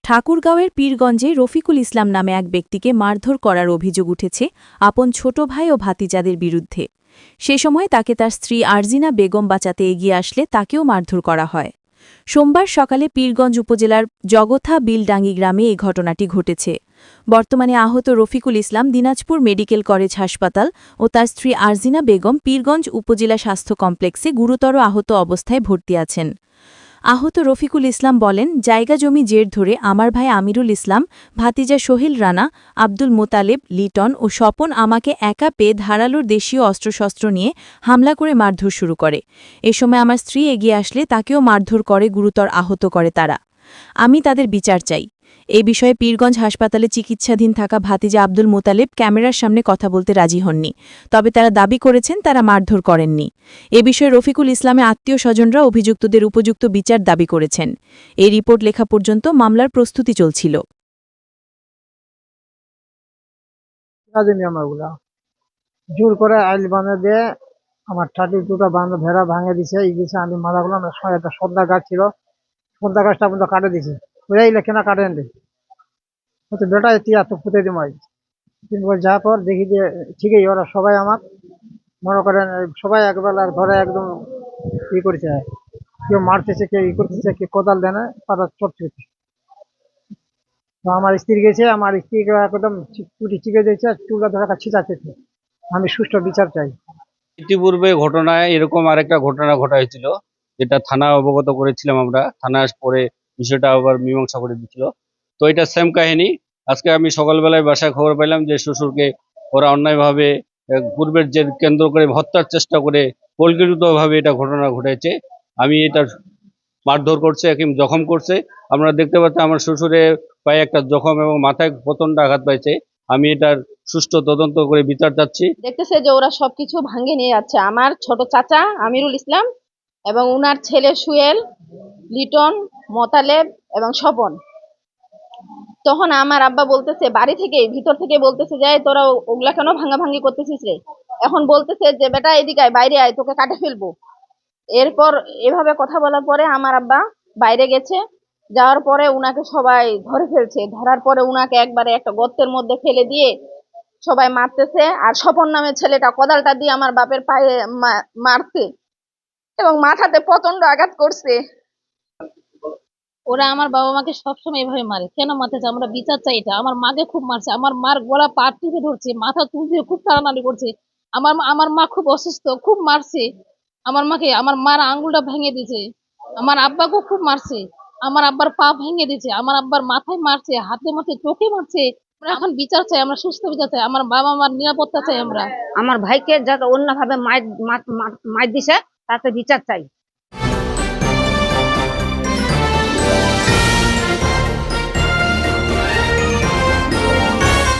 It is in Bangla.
ঠাকুরগাঁওয়ের পীরগঞ্জে রফিকুল ইসলাম নামে এক ব্যক্তিকে মারধর করার অভিযোগ উঠেছে আপন ছোট ভাই ও ভাতিজাদের বিরুদ্ধে। সে সময় তাকে তার স্ত্রী আরজিনা বেগম বাঁচাতে এগিয়ে আসলে তাকেও মারধর করা হয়। সোমবার সকালে পীরগঞ্জ উপজেলার জগথা বিলডাঙ্গি গ্রামে এই ঘটনাটি ঘটেছে। বর্তমানে আহত রফিকুল ইসলাম দিনাজপুর মেডিকেল কলেজ হাসপাতাল ও তার স্ত্রী আরজিনা বেগম পীরগঞ্জ উপজেলা স্বাস্থ্য কমপ্লেক্সে গুরুতর আহত অবস্থায় ভর্তি আছেন। আহত রফিকুল ইসলাম বলেন, জায়গা জমি জের ধরে আমার ভাই আমিরুল ইসলাম, ভাতিজা সোহেল রানা, আব্দুল মোতালেব, লিটন ও স্বপন আমাকে একা পেয়ে ধারালোর দেশীয় অস্ত্রশস্ত্র নিয়ে হামলা করে মারধর শুরু করে। এ সময় আমার স্ত্রী এগিয়ে আসলে তাকেও মারধর করে গুরুতর আহত করে তারা। আমি তাদের বিচার চাই। এই বিষয়ে পীরগঞ্জ হাসপাতালে চিকিৎসাধীন থাকা ভাতিজা আব্দুল মোতালেব ক্যামেরার সামনে কথা বলতে রাজি হননি, তবে তারা দাবি করেছেন তারা মারধর করেননি। এ বিষয়ে রফিকুল ইসলামের আত্মীয়-স্বজনরা অভিযুক্তদের উপযুক্ত বিচার দাবি করেছেন। এই রিপোর্ট লেখা পর্যন্ত মামলার প্রস্তুতি চলছিল। জোর করে আইল বাঁধে দিয়ে আমার ঠাটির দুটো বাঁধ ভেড়া ভাঙে দিছে, আমি মাথা করলাম। একটা সন্ধ্যা গাছ ছিল, সন্ধ্যা গাছটা পর্যন্ত কাটে দিছে। বুঝাইলে কেনা কাটেন রে বেটা তিয়া তো ফুটে দিম। 3 বার যাওয়ার পর দেখি যে ঠিকই ওরা সবাই আমার মনে করেন সবাই একবেলার ঘরে একদম ই করছে, কেউ মারতেছে, কেউ ই করতেছে, কেউ কোদাল দেয় না, পাতা চটছে। তো আমার স্ত্রী গেছে, আমার স্ত্রীকে একদম চুটি চিপে দিয়েছে, চুলা ধরে ছিটাচ্ছে। আমি সুষ্ঠু বিচার চাই। ইতিপূর্বে ঘটনায় এরকম আরেকটা ঘটনা ঘটা হয়েছিল, যেটা থানা অবগত করেছিলাম আমরা। থানা পরে বিষয়টা আবার মীমাংসা করে দিচ্ছিল। তো এটা সেম কাহিনী। আজকে আমি সকালবেলায় বাসায় খবর পেলাম যে শ্বশুরকে ওরা অন্যায়ভাবে পূর্বের যে কেন্দ্র করে হত্যার চেষ্টা করে পরিকল্পিতভাবে এটা ঘটনা ঘটেছে। আমি এটা মারধর করছে, একিম জখম করছে। আপনারা দেখতে পাচ্ছেন আমার শ্বশুরের পায়ে একটা জখম এবং মাথায় প্রচন্ড আঘাত পাইছে। আমি এটার সুষ্ঠু তদন্ত করে বিচার চাচ্ছি। দেখতেছে যে ওরা সবকিছু ভাঙে নিয়ে যাচ্ছে। আমার ছোট চাচা আমিরুল ইসলাম এবং উনার ছেলে সুয়েল, লিটন, মোতালেব এবং স্বপন। তখন আমার আব্বা বলতেছে বাড়ি থেকে ভিতর থেকে বলতেছে যে তোরা ওগুলা কেন ভাঙাভাঙি করতেছিস রে। এখন বলতেছে যে বেটা এদিকে আয়, বাইরে আয়, তোকে কাটে ফেলবো। এরপর এভাবে কথা বলার পরে আমার আব্বা বাইরে গেছে। যাওয়ার পরে উনাকে সবাই ধরে ফেলছে। ধরার পরে উনাকে একবারে একটা গর্তের মধ্যে ফেলে দিয়ে সবাই মারতেছে। আর স্বপন নামের ছেলেটা কোদালটা দিয়ে আমার বাপের পায়ে মারছে এবং মাথাতে প্রচন্ড আঘাত করছে। ওরা আমার বাবা মাকে সবসময় এভাবে মারে, কেন মারতেছে? আমরা বিচার চাই। এটা আমার মাকে খুব মারছে, আমার মার গলা পা টিপে ধরছে, মাথা তুলছে, খুব টানাটানি করছে। আমার মা খুব অসুস্থ, খুব মারছে আমার মাকে। আমার মার আঙ্গুলটা ভেঙে দিয়েছে। আমার আব্বাকেও খুব মারছে, আমার আব্বার পা ভেঙে দিয়েছে, আমার আব্বার মাথায় মারছে, হাতে মারছে, চোখে মারছে। আমরা এখন বিচার চাই, আমরা সুস্থ বিচার চাই, আমার বাবা মার নিরাপত্তা চাই। আমরা আমার ভাইকে যাতে অন্যভাবে মার দিছে তাতে বিচার চাই।